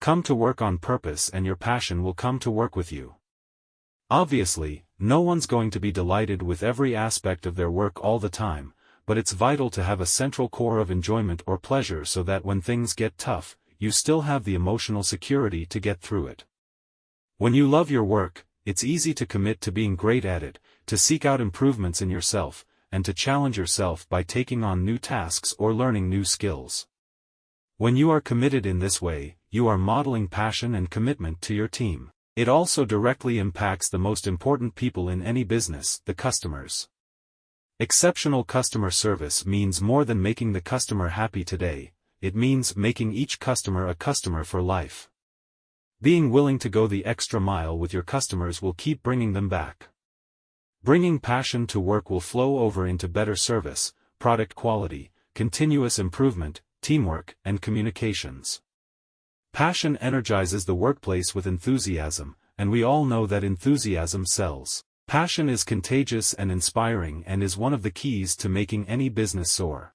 Come to work on purpose and your passion will come to work with you. Obviously, no one's going to be delighted with every aspect of their work all the time, but it's vital to have a central core of enjoyment or pleasure so that when things get tough, you still have the emotional security to get through it. When you love your work, it's easy to commit to being great at it, to seek out improvements in yourself, and to challenge yourself by taking on new tasks or learning new skills. When you are committed in this way, you are modeling passion and commitment to your team. It also directly impacts the most important people in any business, the customers. Exceptional customer service means more than making the customer happy today, it means making each customer a customer for life. Being willing to go the extra mile with your customers will keep bringing them back. Bringing passion to work will flow over into better service, product quality, continuous improvement, teamwork, and communications. Passion energizes the workplace with enthusiasm, and we all know that enthusiasm sells. Passion is contagious and inspiring and is one of the keys to making any business soar.